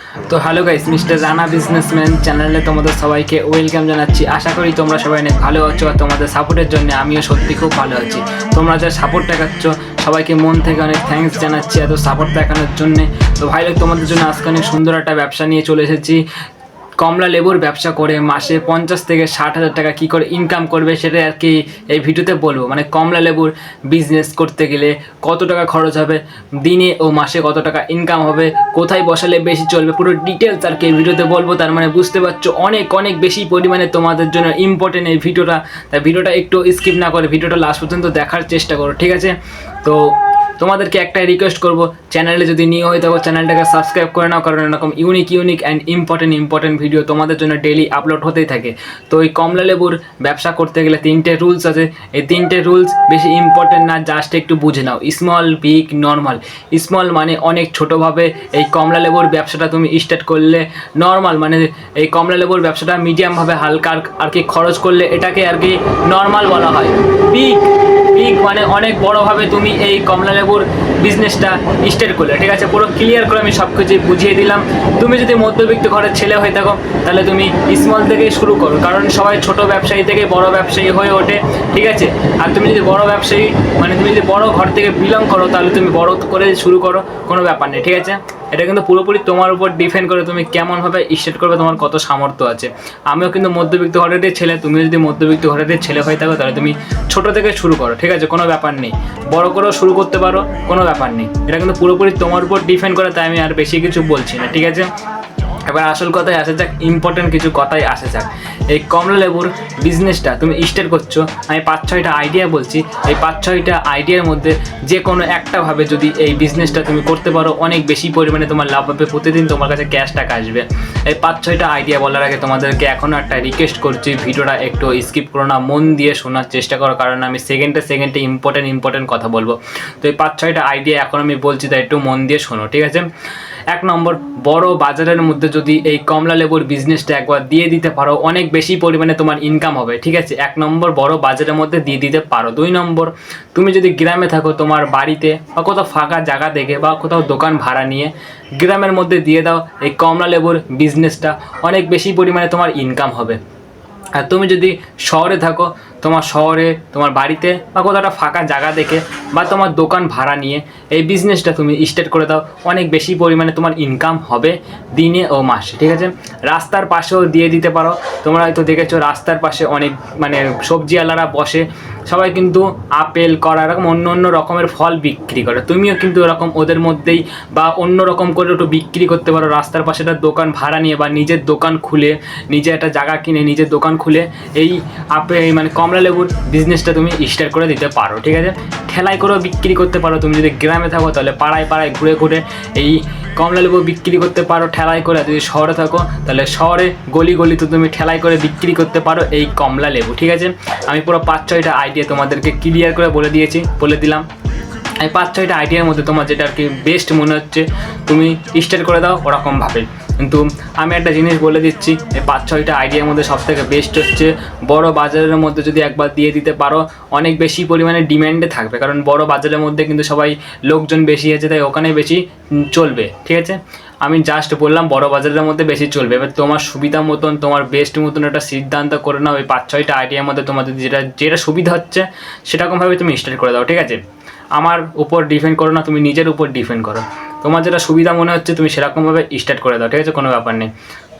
তো hello guys, mister Rana businessman চ্যানেলে তোমাদের সবাইকে ওয়েলকাম জানাচ্ছি। আশা করি তোমরা সবাই অনেক ভালো আছো আর তোমাদের সাপোর্টের জন্য আমিও সত্যি খুব ভালো আছি। তোমরা যা সাপোর্ট দেখাচ্ছ সবাইকে মন থেকে অনেক থ্যাঙ্কস জানাচ্ছি এত সাপোর্ট দেখানোর জন্যে। তো ভাই লোক, তোমাদের জন্য আজকে অনেক সুন্দর একটা ব্যবসা নিয়ে চলে এসেছি। কমলা লেবুর ব্যবসা করে মাসে 50 থেকে 60 হাজার টাকা কী করে ইনকাম করবে সেটা আর কি এই ভিডিওতে বলবো। মানে কমলা লেবুর বিজনেস করতে গেলে কত টাকা খরচ হবে, দিনে ও মাসে কত টাকা ইনকাম হবে, কোথায় বসালে বেশি চলবে, পুরো ডিটেলস আর কি এই ভিডিওতে বলবো। তার মানে বুঝতে পারছো অনেক অনেক বেশি পরিমাণে তোমাদের জন্য ইম্পর্টেন্ট এই ভিডিওটা। তাই ভিডিওটা একটু স্কিপ না করে ভিডিওটা লাস্ট পর্যন্ত দেখার চেষ্টা করো, ঠিক আছে? তো তোমাদেরকে একটাই রিকোয়েস্ট করবো, চ্যানেলে যদি নিয়ে হয়ে থাকো চ্যানেলটাকে সাবস্ক্রাইব করে নাও, কারণ এরকম ইউনিক অ্যান্ড ইম্পর্টেন্ট ভিডিও তোমাদের জন্য ডেইলি আপলোড হতেই থাকে। তো এই কমলা লেবুর ব্যবসা করতে গেলে 3টে রুলস আছে। এই 3টে রুলস বেশি ইম্পর্টেন্ট না, জাস্ট একটু বুঝে নাও। Small, big, normal. স্মল মানে অনেক ছোটোভাবে এই কমলা লেবুর ব্যবসাটা তুমি স্টার্ট করলে। নর্মাল মানে এই কমলা লেবুর ব্যবসাটা মিডিয়ামভাবে হালকা আর কি খরচ করলে এটাকে আর কি নর্মাল বলা হয়। বিগ মানে অনেক বড়োভাবে তুমি এই কমলা লেবুর বিজনেসটা স্টার্ট করলে, ঠিক আছে? পুরো ক্লিয়ার করে আমি সব কিছু বুঝিয়ে দিলাম। তুমি যদি মধ্যবিত্ত ঘরের ছেলে হয়ে থাকো তাহলে তুমি স্মল থেকেই শুরু করো, কারণ সবাই ছোট ব্যবসায়ী থেকে বড় ব্যবসায়ী হয়ে ওঠে, ঠিক আছে? আর তুমি যদি বড় ব্যবসায়ী মানে তুমি যদি বড় ঘর থেকে বিলং করো তাহলে তুমি বড় করে শুরু করো, কোনো ব্যাপার নেই, ঠিক আছে? এটা কিন্তু পুরোপুরি তোমার উপর ডিপেন্ড করে তুমি কেমনভাবে স্টার্ট করবে, তোমার কত সামর্থ্য আছে। আমিও কিন্তু মধ্যবিত্ত ঘরের ছেলে, তুমি যদি মধ্যবিত্ত ঘরের ছেলে হয়ে থাকো তাহলে তুমি ছোট থেকে শুরু করো, ঠিক আছে? কোনো ব্যাপার নেই, বড় করেও শুরু করতে পারো, কোনো ব্যাপার নেই। এটা কিন্তু পুরোপুরি তোমার উপর ডিপেন্ড করে, তাই আমি আর বেশি কিছু বলছি না, ঠিক আছে? এবার আসল কথায় আসা যাক, ইম্পর্টেন্ট কিছু কথাই আসা যাক। এই কমলা লেবুর বিজনেসটা তুমি স্টার্ট করছো, আমি 5-6টা আইডিয়া বলছি। এই 5-6টা আইডিয়ার মধ্যে যে কোনো একটাভাবে যদি এই বিজনেসটা তুমি করতে পারো, অনেক বেশি পরিমাণে তোমার লাভ হবে, প্রতিদিন তোমার কাছে ক্যাশ টাকা আসবে। এই 5-6টা আইডিয়া বলার আগে তোমাদেরকে এখনও একটা রিকোয়েস্ট করছি, ভিডিওটা একটু স্কিপ করো না, মন দিয়ে শোনার চেষ্টা করো, কারণ আমি সেকেন্ডে ইম্পর্টেন্ট কথা বলবো। তো এই 5-6টা আইডিয়া এখন আমি বলছি, তাই একটু মন দিয়ে শোনো, ঠিক আছে? 1 নম্বর, বড় বাজারের মধ্যে যদি এই কমলা লেবুর বিজনেসটা একবার দিয়ে দিতে পারো, অনেক বেশি পরিমাণে তোমার ইনকাম হবে, ঠিক আছে? 1 নম্বর, বড় বাজারের মধ্যে দিয়ে দিতে পারো। 2 নম্বর, তুমি যদি গ্রামে থাকো, তোমার বাড়িতে বা কোথাও ফাঁকা জায়গা দেখে বা কোথাও দোকান ভাড়া নিয়ে গ্রামের মধ্যে দিয়ে দাও এই কমলা লেবুর বিজনেসটা, অনেক বেশি পরিমাণে তোমার ইনকাম হবে। আর তুমি যদি শহরে থাকো, তোমার শহরে তোমার বাড়িতে বা কোথাও একটা ফাঁকা জায়গা দেখে বা তোমার দোকান ভাড়া নিয়ে এই বিজনেসটা তুমি স্টার্ট করে দাও, অনেক বেশি পরিমাণে তোমার ইনকাম হবে দিনে ও মাসে, ঠিক আছে? রাস্তার পাশেও দিয়ে দিতে পারো। তোমরা হয়তো দেখেছো রাস্তার পাশে অনেক মানে সবজিওয়ালারা বসে, সবাই কিন্তু আপেল, কলা, এরকম অন্য রকমের ফল বিক্রি করে। তুমিও কিন্তু এরকম ওদের মধ্যেই বা অন্য রকম করে একটু বিক্রি করতে পারো, রাস্তার পাশে একটা দোকান ভাড়া নিয়ে বা নিজের দোকান খুলে, নিজে একটা জায়গা কিনে নিজের দোকান খুলে এই মানে কমলা লেবুর বিজনেসটা তুমি স্টার্ট করে দিতে পারো, ঠিক আছে? ঠেলাই করেও বিক্রি করতে পারো। তুমি যদি গ্রামে থাকো তাহলে পাড়ায় ঘুরে এই কমলা লেবু বিক্রি করতে পারো ঠেলাই করে। যদি শহরে থাকো তাহলে শহরে গলিতে তুমি ঠেলাই করে বিক্রি করতে পারো এই কমলা লেবু, ঠিক আছে? আমি পুরো 5-6টা আইডিয়া তোমাদেরকে ক্লিয়ার করে বলে দিলাম। এই 5-6টা আইডিয়ার মধ্যে তোমার যেটা আর কি বেস্ট মনে হচ্ছে তুমি স্টার্ট করে দাও ওরকমভাবে। কিন্তু আমি একটা জিনিস বলে দিচ্ছি, এই 5-6টা আইডিয়ার মধ্যে সবথেকে বেস্ট হচ্ছে বড় বাজারের মধ্যে যদি একবার দিয়ে দিতে পারো, অনেক বেশি পরিমাণে ডিম্যান্ডে থাকবে, কারণ বড় বাজারের মধ্যে কিন্তু সবাই লোকজন বেশি আছে, তাই ওখানে বেশি চলবে, ঠিক আছে? আমি জাস্ট বললাম বড় বাজারের মধ্যে বেশি চলবে। এবার তোমার সুবিধা মতন, তোমার বেস্ট মতন একটা সিদ্ধান্ত করে নাও। এই 5-6টা আইডিয়ার মধ্যে তোমাদের যেটা সুবিধা হচ্ছে সেরকমভাবে তুমি স্টার্ট করে দাও, ঠিক আছে? আমার উপর ডিপেন্ড করো না, তুমি নিজের উপর ডিপেন্ড করো। তোমার যেটা সুবিধা মনে হচ্ছে তুমি সেরকমভাবে স্টার্ট করে দাও, ঠিক আছে? কোনো ব্যাপার নেই।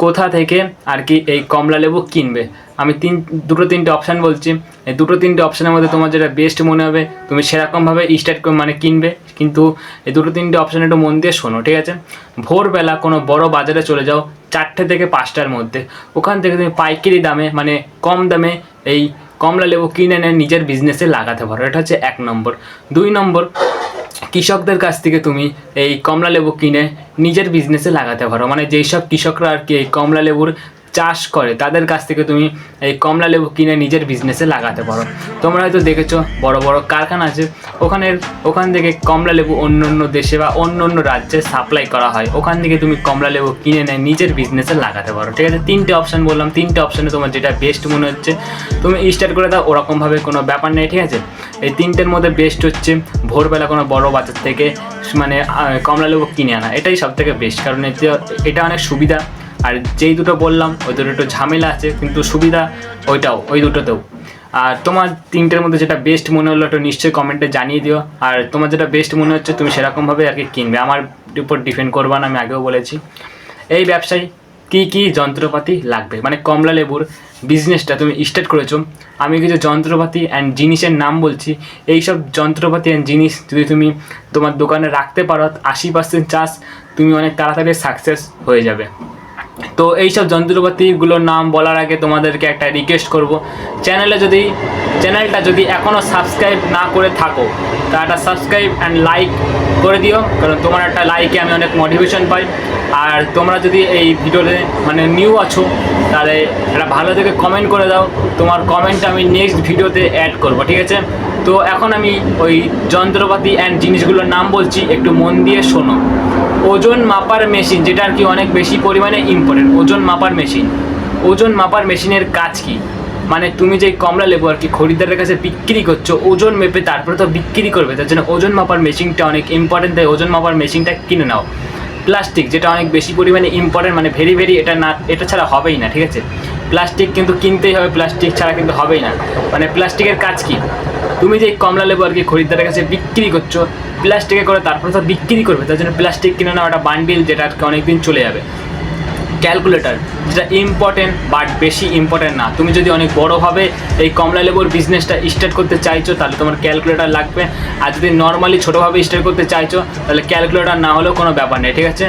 কোথা থেকে আর কি এই কমলা লেবু কিনবে, আমি 2-3টে অপশান বলছি। এই 2-3টে অপশানের মধ্যে তোমার যেটা বেস্ট মনে হবে তুমি সেরকমভাবে স্টার্ট মানে কিনবে। কিন্তু এই 2-3টে অপশান একটু মন দিয়ে শোনো, ঠিক আছে? ভোরবেলা কোনো বড় বাজারে চলে যাও 4টে থেকে 5টার মধ্যে। ওখান থেকে তুমি পাইকারি দামে মানে কম দামে এই কমলা লেবু কিনে এনে নিজের বিজনেসে লাগাতে পারো। এটা হচ্ছে 1 নম্বর। 2 নম্বর, কৃষকদের কাছ থেকে তুমি এই কমলা লেবু কিনে নিজের বিজনেসে লাগাতে পারো। মানে যেই সব কৃষকরা আর কি এই কমলা লেবুর চাষ করে তাদের কাছ থেকে তুমি এই কমলা লেবু কিনে নিজের বিজনেসে লাগাতে পারো। তোমরা হয়তো দেখেছো বড় বড় কারখানা আছে, ওখান থেকে কমলা লেবু অন্য অন্য দেশে বা অন্য অন্য রাজ্যে সাপ্লাই করা হয়, ওখান থেকে তুমি কমলা লেবু কিনে নিয়ে নিজের বিজনেসে লাগাতে পারো। ঠিক আছে, 3টে অপশান বললাম, 3টে অপশানে তোমার যেটা বেস্ট মনে হচ্ছে তুমি স্টার্ট করে দাও, ওরকমভাবে কোনো ব্যাপার নেই। ঠিক আছে, এই 3টের মধ্যে বেস্ট হচ্ছে ভোরবেলা কোনো বড় বাজার থেকে মানে কমলা লেবু কিনে আনা, এটাই সবথেকে বেস্ট, কারণ এটা অনেক সুবিধা। আর যেই দুটো বললাম ওই দুটো একটু ঝামেলা আছে, কিন্তু সুবিধা ওই দুটোতেও। আর তোমার 3টের মধ্যে যেটা বেস্ট মনে হলো একটু নিশ্চয়ই কমেন্টে জানিয়ে দিও। আর তোমার যেটা বেস্ট মনে হচ্ছে তুমি সেরকমভাবে আর কি কিনবে, আমার উপর ডিপেন্ড করবা না, আমি আগেও বলেছি। এই ব্যবসায় কী কী যন্ত্রপাতি লাগবে, মানে কমলা লেবুর বিজনেসটা তুমি স্টার্ট করেছো, আমি কিছু যন্ত্রপাতি অ্যান্ড জিনিসের নাম বলছি। এই সব যন্ত্রপাতি অ্যান্ড জিনিস যদি তুমি তোমার দোকানে রাখতে পারো 80% চান্স তুমি অনেক তাড়াতাড়ি সাকসেস হয়ে যাবে। তো এইসব যন্ত্রপাতিগুলোর নাম বলার আগে তোমাদেরকে একটা রিকোয়েস্ট করব, চ্যানেলটা যদি এখনও সাবস্ক্রাইব না করে থাকো তা একটা সাবস্ক্রাইব অ্যান্ড লাইক করে দিও, কারণ তোমার একটা লাইকে আমি অনেক মোটিভেশন পাই। আর তোমরা যদি এই ভিডিওতে মানে নিউ আছো তাহলে একটা ভালো থেকে কমেন্ট করে দাও, তোমার কমেন্টটা আমি নেক্সট ভিডিওতে অ্যাড করব। ঠিক আছে, তো এখন আমি ওই যন্ত্রপাতি অ্যান্ড জিনিসগুলোর নাম বলছি, একটু মন দিয়ে শোনো। ওজন মাপার মেশিন, যেটা আর কি অনেক বেশি পরিমাণে ইম্পর্টেন্ট, ওজন মাপার মেশিনের কাজ কি, মানে তুমি যে কমলা লেবু আর কি খরিদ্দারের কাছে বিক্রি করছো ওজন মেপে তারপরে তো বিক্রি করবে, তার জন্য ওজন মাপার মেশিনটা অনেক ইম্পর্টেন্ট, তাই ওজন মাপার মেশিনটা কিনে নাও। প্লাস্টিক, যেটা অনেক বেশি পরিমাণে ইম্পর্টেন্ট, মানে ভেরি এটা ছাড়া হবেই না। ঠিক আছে, প্লাস্টিক কিন্তু কিনতেই হবে, প্লাস্টিক ছাড়া কিন্তু হবেই না। মানে প্লাস্টিকের কাজ কি, তুমি যে কমলা লেবু আর কি খরিদ্দারের কাছে বিক্রি করছো প্লাস্টিকে করে তারপরে তো বিক্রি করবে, তার জন্য প্লাস্টিক কিনে নাও একটা বান্ডিল, যেটা আর কি অনেকদিন চলে যাবে। ক্যালকুলেটর, যেটা ইম্পর্টেন্ট বাট বেশি ইম্পর্টেন্ট না, তুমি যদি অনেক বড়োভাবে এই কমলা লেবুর বিজনেসটা স্টার্ট করতে চাইছো তাহলে তোমার ক্যালকুলেটর লাগবে। আর যদি নর্মালি ছোটোভাবে স্টার্ট করতে চাইছো তাহলে ক্যালকুলেটর না হলেও কোনো ব্যাপার নেই। ঠিক আছে,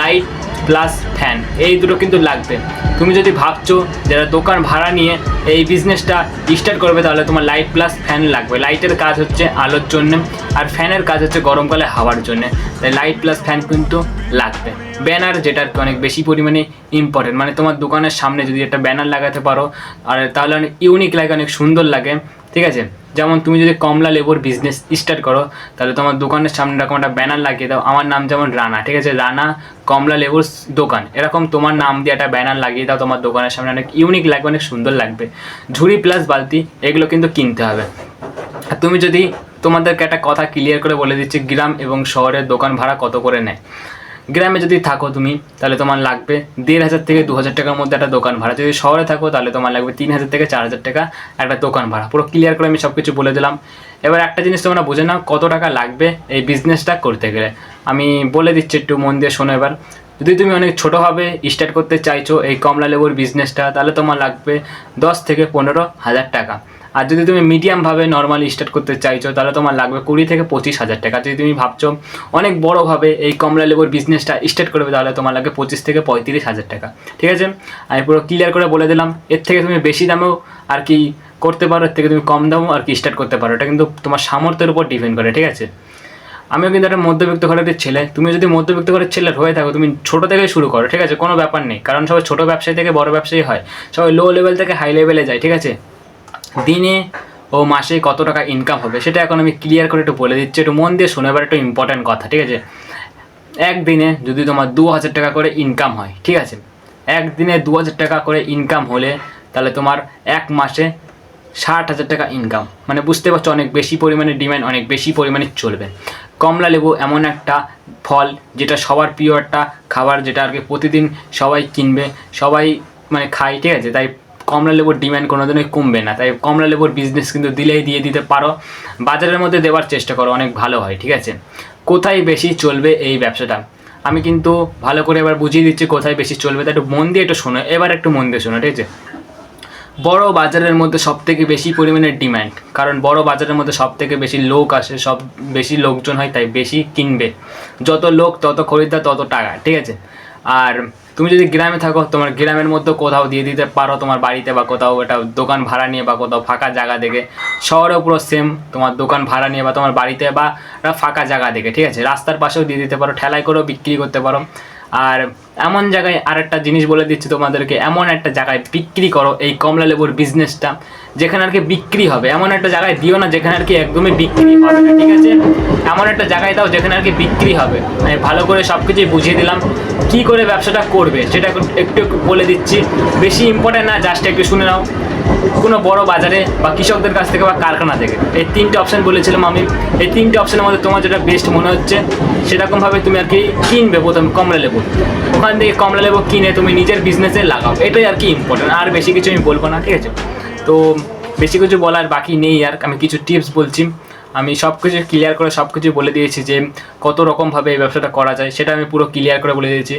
লাইট প্লাস ফ্যান এই দুটো কিন্তু লাগবে। তুমি যদি ভাবছো যারা দোকান ভাড়া নিয়ে এই বিজনেসটা স্টার্ট করবে তাহলে তোমার লাইট প্লাস ফ্যান লাগবে। লাইটের কাজ হচ্ছে আলোর জন্য আর ফ্যানের কাজ হচ্ছে গরমকালে হাওয়ার জন্য, তাই লাইট প্লাস ফ্যান কিন্তু লাগবে। ব্যানার, যেটা অনেক বেশি পরিমাণে ইম্পর্টেন্ট, মানে তোমার দোকানের সামনে যদি একটা ব্যানার লাগাতে পারো আর তাহলে অনেক ইউনিক লাগে, অনেক সুন্দর লাগে। ঠিক আছে, যেমন তুমি যদি কমলা লেবুর বিজনেস স্টার্ট করো তাহলে তোমার দোকানের সামনে এরকম একটা ব্যানার লাগিয়ে দাও, আমার নাম যেমন রানা, ঠিক আছে, রানা কমলা লেবুর দোকান, এরকম তোমার নাম দিয়ে একটা ব্যানার লাগিয়ে দাও, তোমার দোকানের সামনে অনেক ইউনিক লাগবে, অনেক সুন্দর লাগবে। ঝুড়ি প্লাস বালতি এগুলো কিন্তু কিনতে হবে। আর তুমি যদি, তোমাদেরকে একটা কথা ক্লিয়ার করে বলে দিচ্ছি, গ্রাম এবং শহরের দোকান ভাড়া কত করে নেয়। গ্রামে যদি থাকো তুমি তাহলে তোমার লাগবে 1500 থেকে 2000 টাকার মধ্যে একটা দোকান ভাড়া, যদি শহরে থাকো তাহলে তোমার লাগবে 3000 থেকে 4000 টাকা একটা দোকান ভাড়া। পুরো ক্লিয়ার করে আমি সব কিছু বলে দিলাম। এবার একটা জিনিস তোমরা বুঝে নাও কত টাকা লাগবে এই বিজনেসটা করতে গেলে, আমি বলে দিচ্ছি, একটু মন দিয়ে শোনো। এবার যদি তুমি অনেক ছোটোভাবে স্টার্ট করতে চাইছো এই কমলা লেবুর বিজনেসটা তাহলে তোমার লাগবে 10 থেকে 15,000 টাকা। আর যদি তুমি মিডিয়ামভাবে নর্মালি স্টার্ট করতে চাইছো তাহলে তোমার লাগবে 20 থেকে 25,000 টাকা। যদি তুমি ভাবছো অনেক বড়োভাবে এই কমলা লেবুর বিজনেসটা স্টার্ট করবে তাহলে তোমার লাগবে 25 থেকে 35,000 টাকা। ঠিক আছে, আমি পুরো ক্লিয়ার করে বলে দিলাম। এর থেকে তুমি বেশি দামেও আর কি করতে পারো, এর থেকে তুমি কম দামেও আর কি স্টার্ট করতে পারো, এটা কিন্তু তোমার সামর্থ্যের উপর ডিপেন্ড করে। ঠিক আছে, আমিও কিন্তু একটা মধ্যবিত্ত ঘরের ছেলে, তুমি যদি মধ্যবিত্ত ঘরের ছেলের হয়ে থাকো তুমি ছোটো থেকেই শুরু করো। ঠিক আছে, কোনো ব্যাপার নেই, কারণ সবাই ছোটো ব্যবসায়ী থেকে বড় ব্যবসায়ী হয়, সবাই লো লেভেল থেকে হাই লেভেলে যায়। ঠিক আছে, দিনে ও মাসে কত টাকা ইনকাম হবে সেটা এখন আমি ক্লিয়ার করে একটু বলে দিচ্ছি, একটু মন দিয়ে শোনো। এবার একটু ইম্পর্ট্যান্ট কথা, ঠিক আছে, একদিনে যদি তোমার 2000 টাকা করে ইনকাম হয়, ঠিক আছে, একদিনে 2000 টাকা করে ইনকাম হলে তাহলে তোমার এক মাসে 60,000 টাকা ইনকাম, মানে বুঝতে পারছো অনেক বেশি পরিমাণে ডিমান্ড, অনেক বেশি পরিমাণে চলবে। কমলা লেবু এমন একটা ফল যেটা সবার প্রিয় একটা খাবার, যেটা আর কি প্রতিদিন সবাই কিনবে, সবাই মানে খায়। ঠিক আছে, তাই কমলা লেবুর ডিমান্ড কোনোদিনই কমবে না, তাই কমলা লেবুর বিজনেস কিন্তু দিলেই দিয়ে দিতে পারো, বাজারের মধ্যে দেওয়ার চেষ্টা করো, অনেক ভালো হয়। ঠিক আছে, কোথায় বেশি চলবে এই ব্যবসাটা আমি কিন্তু ভালো করে এবার বুঝিয়ে দিচ্ছি কোথায় বেশি চলবে, তাই একটু মন দিয়ে একটু শোনো, এবার একটু মন দিয়ে শোনো। ঠিক আছে, বড় বাজারের মধ্যে সবথেকে বেশি পরিমাণে ডিমান্ড, কারণ বড় বাজারের মধ্যে সবথেকে বেশি লোক আসে, সব বেশি লোকজন হয়, তাই বেশি কিনবে, যত লোক তত খরিদ্দার তত টাকা। ঠিক আছে, আর তুমি যদি গ্রামে থাকো তোমার গ্রামের মধ্যে কোথাও দিয়ে দিতে পারো, তোমার বাড়িতে বা কোথাও একটা দোকান ভাড়া নিয়ে বা কোথাও ফাঁকা জায়গা দেখে। শহরেও পুরো সেম, তোমার দোকান ভাড়া নিয়ে বা তোমার বাড়িতে বা একটা ফাঁকা জায়গা দেখে। ঠিক আছে, রাস্তার পাশেও দিয়ে দিতে পারো, ঠেলায় করেও বিক্রি করতে পারো। আর এমন জায়গায় আরেকটা জিনিস বলে দিচ্ছি তোমাদেরকে, এমন একটা জায়গায় বিক্রি করো এই কমলা লেবুর বিজনেসটা যেখানে আর কি বিক্রি হবে। এমন একটা জায়গায় দিও না যেখানে আর কি একদমই বিক্রি হবে না, ঠিক আছে? এমন একটা জায়গায় দাও যেখানে আর কি বিক্রি হবে। আমি ভালো করে সব কিছুই বুঝিয়ে দিলাম কী করে ব্যবসাটা করবে, সেটা একটু একটু বলে দিচ্ছি। বেশি ইম্পর্টেন্ট না, জাস্ট একটু শুনে নাও। কোনো বড় বাজারে বা কৃষকদের কাছ থেকে বা কারখানা থেকে, এই তিনটে অপশান বলেছিলাম আমি। এই তিনটে অপশানের মধ্যে তোমার যেটা বেস্ট মনে হচ্ছে সেরকমভাবে তুমি আর কি কিনবে প্রথমে কমলা লেবু। ওখান থেকে কমলা লেবু কিনে তুমি নিজের বিজনেসে লাগাও, এটাই আর কি ইম্পর্টেন্ট। আর বেশি কিছু আমি বলবো না, ঠিক আছে? তো বেশি কিছু বলার বাকি নেই আর। আমি কিছু টিপস বলছি, আমি সব কিছু ক্লিয়ার করে সব কিছু বলে দিয়েছি যে কত রকমভাবে এই ব্যবসাটা করা যায়, সেটা আমি পুরো ক্লিয়ার করে বলে দিয়েছি।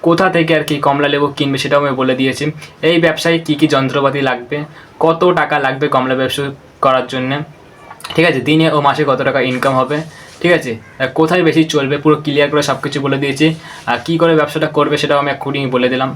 কোথা থেকে আর কি কমলা লেবু কিনবে সেটাও আমি বলে দিয়েছি। এই ব্যবসায় কী কী যন্ত্রপাতি লাগবে, কত টাকা লাগবে কমলা ব্যবসা করার জন্যে, ঠিক আছে? দিনে ও মাসে কত টাকা ইনকাম হবে, ঠিক আছে? কোথায় বেশি চলবে পুরো ক্লিয়ার করে সব কিছু বলে দিয়েছি। আর কী করে ব্যবসাটা করবে সেটাও আমি এক্ষুনি বলে দিলাম।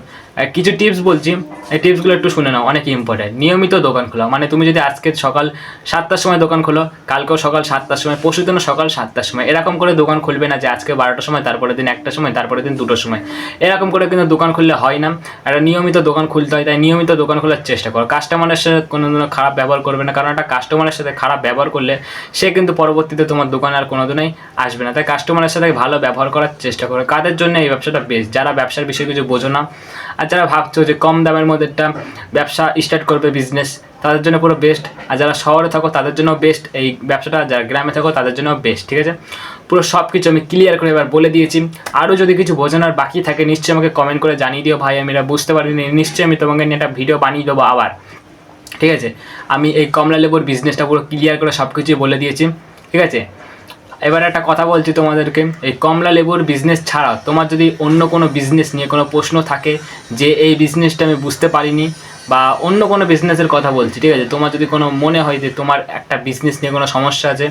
কিছু টিপস বলছি, এই টিপসগুলো একটু শুনে নাও, অনেক ইম্পর্টেন্ট। নিয়মিত দোকান খোলা, মানে তুমি যদি আজকে সকাল 7টার সময় দোকান খোলো, কালকেও সকাল 7টার সময়, পরশুর দিনও সকাল 7টার সময়, এরকম করে দোকান খুলবে না যে আজকে 12টার সময়, তারপরের দিন 1টার সময়, তারপরের দিন 2টোর সময়। এরকম করে কিন্তু দোকান খুললে হয় না। একটা নিয়মিত দোকান খুলতে হয়, তাই নিয়মিত দোকান খোলার চেষ্টা করো। কাস্টমারের সাথে কোনো দিনও খারাপ ব্যবহার করবে না, কারণ একটা কাস্টমারের সাথে খারাপ ব্যবহার করলে সে কিন্তু পরবর্তীতে তোমার দোকানে আর কোনো দিনই আসবে না। তাই কাস্টমারের সাথে ভালো ব্যবহার করার চেষ্টা করো। কাদের জন্য এই ব্যবসাটা বেস্ট? যারা ব্যবসার বিষয়ে কিছু বোঝো না আর যারা ভাবছো যে কম দামের মধ্যে একটা ব্যবসা স্টার্ট করবে, বিজনেস, তাদের জন্য পুরো বেস্ট। আর যারা শহরে থাকো তাদের জন্য বেস্ট এই ব্যবসাটা, যারা গ্রামে থাকো তাদের জন্য বেস্ট, ঠিক আছে? পুরো সব কিছু আমি ক্লিয়ার করে এবার বলে দিয়েছি। আরও যদি কিছু বোঝানোর বাকি থাকে নিশ্চয়ই আমাকে কমেন্ট করে জানিয়ে দিও, ভাই আমি এটা বুঝতে পারিনি, নিশ্চয়ই আমি তোমাকে নিয়ে একটা ভিডিও বানিয়ে দেবো আবার, ঠিক আছে? আমি এই কমলা লেবুর বিজনেসটা পুরো ক্লিয়ার করে সব কিছুই বলে দিয়েছি, ঠিক আছে? এবার একটা কথা বলছি তোমাদেরকে, এই কমলা লেবুর বিজনেস ছাড়াও তোমার যদি অন্য কোনো বিজনেস নিয়ে কোনো প্রশ্ন থাকে যে এই বিজনেসটা আমি বুঝতে পারিনি, বা অন্য কোনো বিজনেসের কথা বলছি, ঠিক আছে? তোমার যদি কোনো মনে হয় যে তোমার একটা বিজনেস নিয়ে কোনো সমস্যা আছে,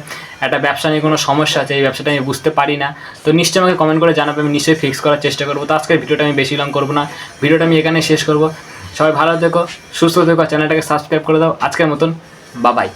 একটা ব্যবসা নিয়ে কোনো সমস্যা আছে, এই ব্যবসাটা আমি বুঝতে পারি না, তো নিশ্চয়ই আমাকে কমেন্ট করে জানাবে, আমি নিশ্চয়ই ফিক্স করার চেষ্টা করবো। তো আজকের ভিডিওটা আমি বেশি লং করবো না, ভিডিওটা আমি এখানে শেষ করবো। সবাই ভালো থেকো, সুস্থ থেকো, চ্যানেলটাকে সাবস্ক্রাইব করে দাও। আজকের মতন বাবাই।